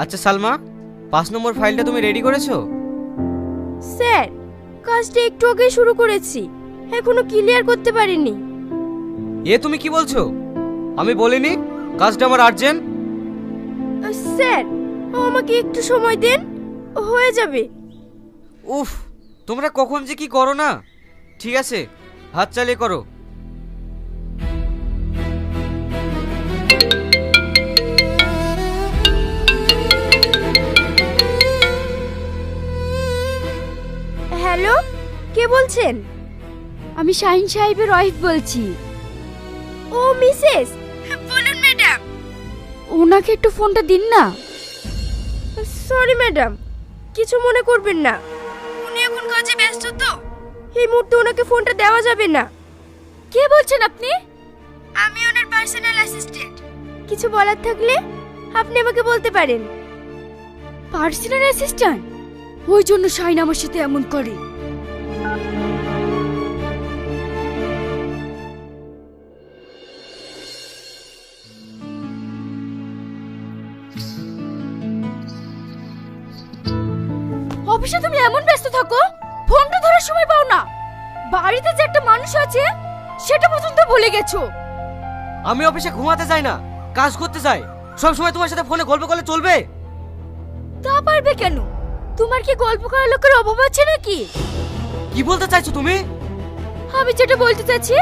আচ্ছা সালমা, 5 নম্বর ফাইলটা তুমি রেডি করেছো? স্যার, কাজটা একটু আগে শুরু করেছি, এখনো ক্লিয়ার করতে পারিনি। এ তুমি কি বলছো? আমি বলিনি কাজটা আমার আর্জেন্ট? স্যার, আমাকে একটু সময় দেন, হয়ে যাবে। উফ, তোমরা কখন যে কি করো না। ঠিক আছে, হাত চালিয়ে করো। হ্যালো, কে বলছেন? আমি শাহিন সাহেবের ওয়াইফ বলছি। ও মিসেস, বলুন ম্যাডাম। ওনাকে একটু ফোনটা দিন না। সরি ম্যাডাম, কিছু মনে করবেন না, উনি এখন কাজে ব্যস্ত তো, এই মুহূর্তে ওনাকে ফোনটা দেওয়া যাবে না। কে বলছেন আপনি? আমি ওনার পার্সোনাল অ্যাসিস্ট্যান্ট, কিছু বলার থাকলে আপনি আমাকে বলতে পারেন। Personal assistant? ওই জন্য শাহিন আমার সাথে এমন করে। অফিসে তুমি এমন ব্যস্ত থাকো, ফোনটা ধরার সময় পাও না। বাড়িতে যে একটা মানুষ আছে সেটা পর্যন্ত ভুলে গেছো। আমি অফিসে ঘুমাতে যাই না, কাজ করতে যাই। সব সময় তোমার সাথে ফোনে গল্প করলে চলবে? তা পারবে কেন? তোমার কি গল্প করার লোকের অভাব আছে নাকি? কি বলতে চাইছো তুমি? আমি যেটা বলতে চাচ্ছি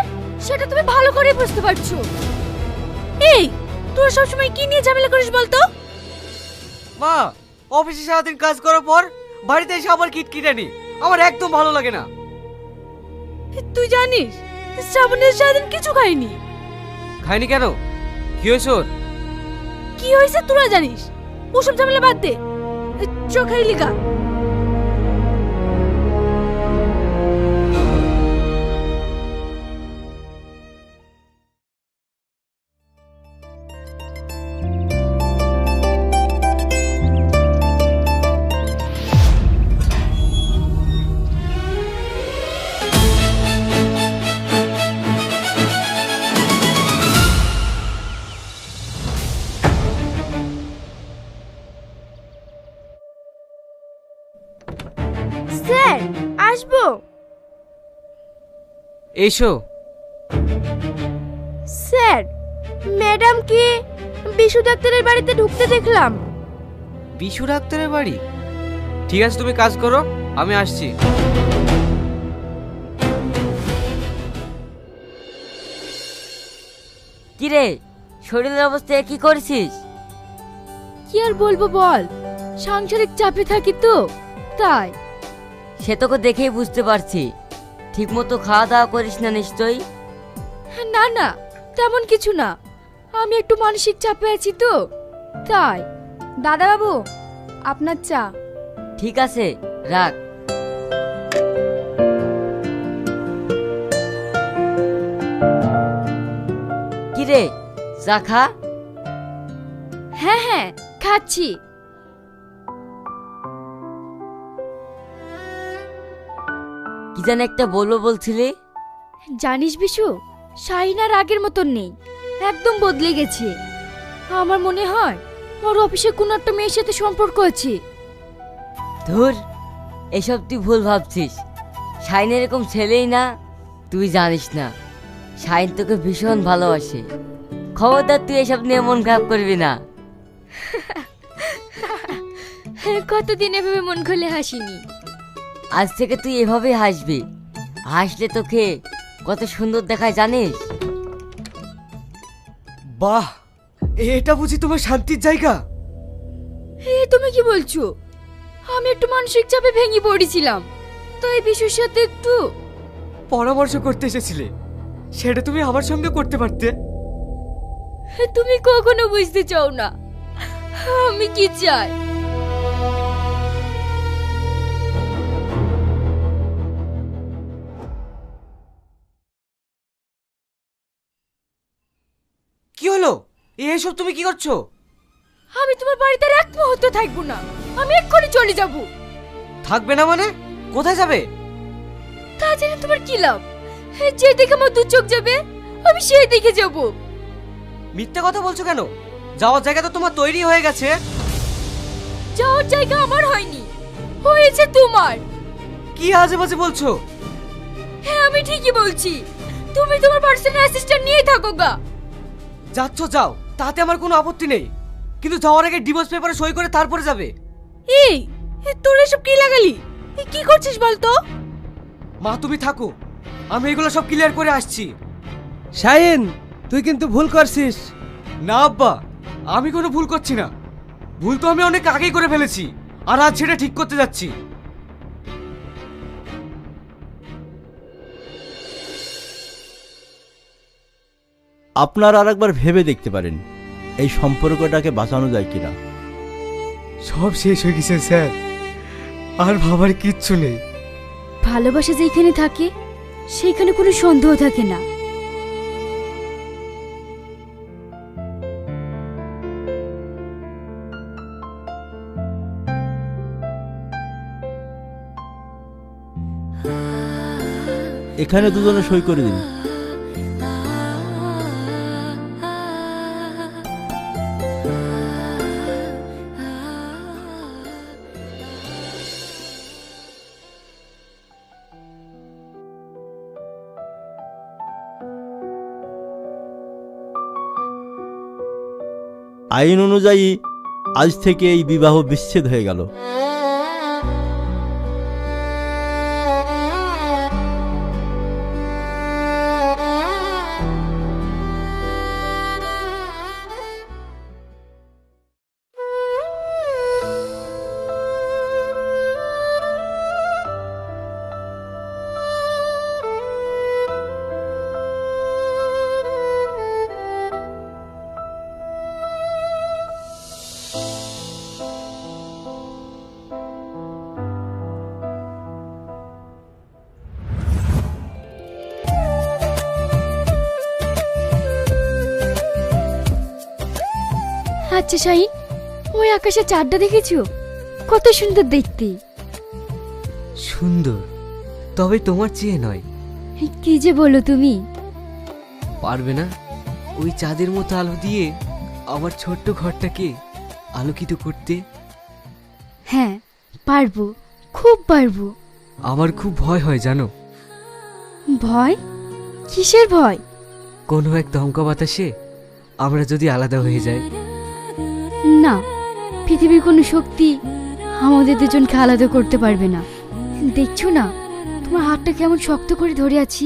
সেটা তুমি ভালো করে বুঝতে পারছো। এই, তোরা সবসময় কি নিয়ে ঝামেলা করিস বলতো? মা, অফিসে সারাদিন কাজ করার পর বাড়িতে এসে আবার কিটকিটানি, আমার একদম ভালো লাগে না। তুই জানিস শ্রাবণের সারাদিন কিছু খাইনি। খাইনি কেন? কি হয়েছে ওর? কি হয়েছে তোরা জানিস? ওসব ঝামেলা বাদ দে, চোখাই লিগা। স্যার, আসবো? এসো। স্যার, ম্যাডামকে বিশু ডাক্তারের বাড়িতে ঢুকতে দেখলাম। বিশু ডাক্তারের বাড়ি? ঠিক আছে, তুমি কাজ করো, আমি আসছি। কিরে, শরীরের অবস্থা কি করছিস? কি আর বলবো বল, সাংসারিক চাপে থাকি তো তাই। সে তোকে দেখেই বুঝতে পারছি। ঠিক মতো খাওয়া দাওয়া করিস না নিশ্চয়ই? না না, তেমন কিছু না, আমি একটু মানসিক চাপে আছি তো তাই। দাদা বাবু, আপনার চা। ঠিক আছে, রাখ। কিরে, চা খা। হ্যাঁ হ্যাঁ, খাচ্ছি। কি যেন একটা বলবো বলছিলি? জানিস বিশু, শাহিন আর আগের মতন নেই, একদম বদলে গেছে। আমার মনে হয় ওর অফিসে কোনো একটা মেয়ের সাথে সম্পর্ক আছে। ধুর, এসব তুই ভুল ভাবছিস। শাইন এরকম ছেলেই না। তুই জানিস না, শাইন তোকে ভীষণ ভালোবাসে। খবরদার তুই এসব নিয়ে মন খারাপ করবি না। কতদিন এভাবে মন খুলে হাসিনি। আজ থেকে তুই এভাবেই হাসবি। হাসলে তোকে কত সুন্দর দেখায় জানিস? বাহ, এটা বুঝি তোমার শান্তির জায়গা? তুমি কি বলছো? আমি একটু মানসিক চাপে ভেঙে পড়েছিলাম, তাই বিশুর সাথে একটু পরামর্শ করতে এসেছিলে, সেটা তুমি আমার সঙ্গে করতে পারতে। তুমি কখনো বুঝতে চাও না আমি কি চাই। কি হলো? এসব তুমি কি করছো? আমি তোমার বাড়িতে আর এক মুহূর্ত থাকবো না, আমি এক্ষুনি চলে যাব। থাকবে না মানে? কোথায় যাবে? তা জেনে তোমার কি লাভ? যে দিকে আমার দু চোখ যাবে আমি সেই দিকে যাব। মিথ্যে কথা বলছো কেন? যাওয়ার জায়গা তো তোমার তৈরি হয়ে গেছে। যাওয়ার জায়গা আমার হয়নি, হয়েছে তোমার। কি আজে বাজে বলছো? হ্যাঁ আমি ঠিকই বলছি, তুমি তোমার পার্সোনাল অ্যাসিস্ট্যান্ট নিয়েই থাকো গা। যাচ্ছ যাও, তাতে আমার কোনো আপত্তি নেই, কিন্তু যাওয়ার আগে ডিভোর্স পেপারে সই করে তারপরে যাবে। এই তোর এসব কি লাগালি? কি করছিস বলতো? মা তুমি থাকো, আমি এগুলো সব ক্লিয়ার করে আসছি। শাহিন, তুই কিন্তু ভুল করছিস। না আব্বা, আমি কোনো ভুল করছি না। ভুল তো আমি অনেক আগেই করে ফেলেছি, আর আজ সেটা ঠিক করতে যাচ্ছি। আপনার আরেকবার ভেবে দেখতে পারেন এই সম্পর্কটাকে বাঁচানো যায় কিনা। সব শেষ হয়ে গেছে স্যার, আর ভাবার কিচ্ছু নেই। ভালোবাসা যেখানে থাকে সেখানে কোনো সন্দেহ থাকে না। এখানে দুজনে সই করে দিন। আইন অনুযায়ী আজ থেকে এই বিবাহ বিচ্ছেদ হয়ে গেল। আচ্ছা শাহিন, ওই আকাশে চাঁদটা দেখেছো? কত সুন্দর দেখতে। সুন্দর, তবে তোমার চেয়ে নয়। কি যে বলো তুমি। পারবে না ওই চাঁদের মতো আলো দিয়ে আমার ছোট্ট ঘরটাকে আলোকিত করতে? হ্যাঁ পারবো, খুব পারবো। আমার খুব ভয় হয় জানো। ভয়? কিসের ভয়? কোনো এক দমকা বাতাসে আমরা যদি আলাদা হয়ে যাই। না, পৃথিবীর কোনো শক্তি আমাদের দুজনকে আলাদা করতে পারবে না। দেখছো না তোমার হাতটা কেমন শক্ত করে ধরে আছি।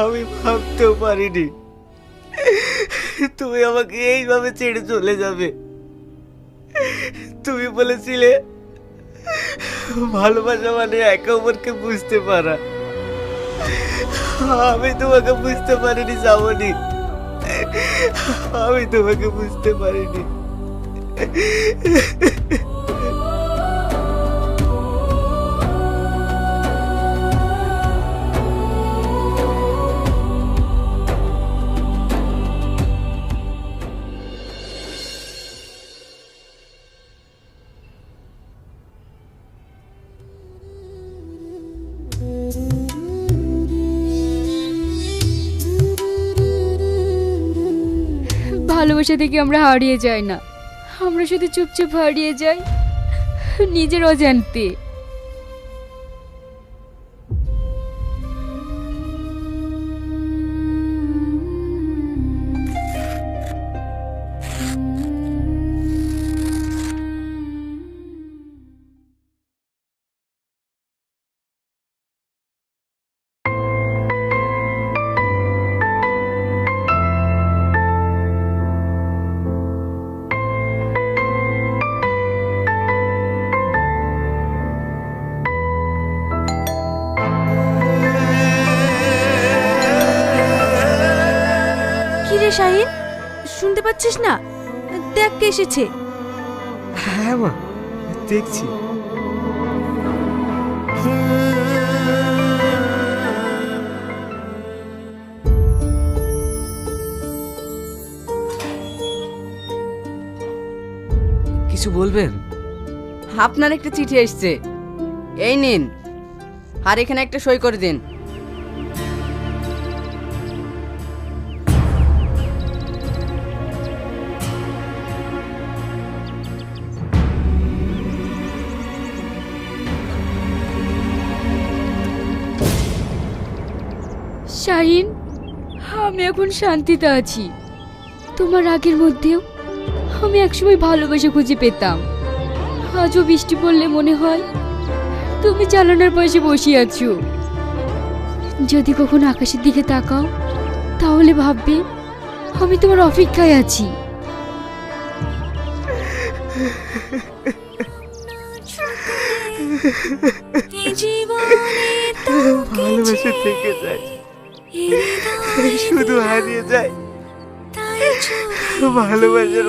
আমি ভাবতেও পারিনি তুমি আমাকে এইভাবে ছেড়ে চলে যাবে। তুমি বলেছিলে ভালোবাসা মানে একে অপরকে বুঝতে পারা। আমি তোমাকে বুঝতে পারিনি শ্রাবণী, আমি তোমাকে বুঝতে পারিনি। ভালোবাসা থেকে আমরা হারিয়ে যাই না, আমরা শুধু চুপচাপ হারিয়ে যাই নিজের অজান্তে। শাহিন, শুনতে পাচ্ছিস না? দেখ কে এসেছে। হ্যাঁ মা, দেখছি। কিছু বলবেন? আপনার একটা চিঠি এসছে, এই নিন, আর এখানে একটা সই করে দিন। শাহিন, আমি এখন শান্তিতে আছি। তোমার রাগের মধ্যেও আমি একসময় ভালোবাসা খুঁজে পেতাম। আজও বৃষ্টি পড়লে মনে হয় তুমি জানালার পাশে বসে আছো। যদি কখনো আকাশের দিকে তাকাও তাহলে ভাববে আমি তোমার অপেক্ষায় আছি। ভালোবাসা থেকে যায়, শুধু হারিয়ে যায় ভালোবাসার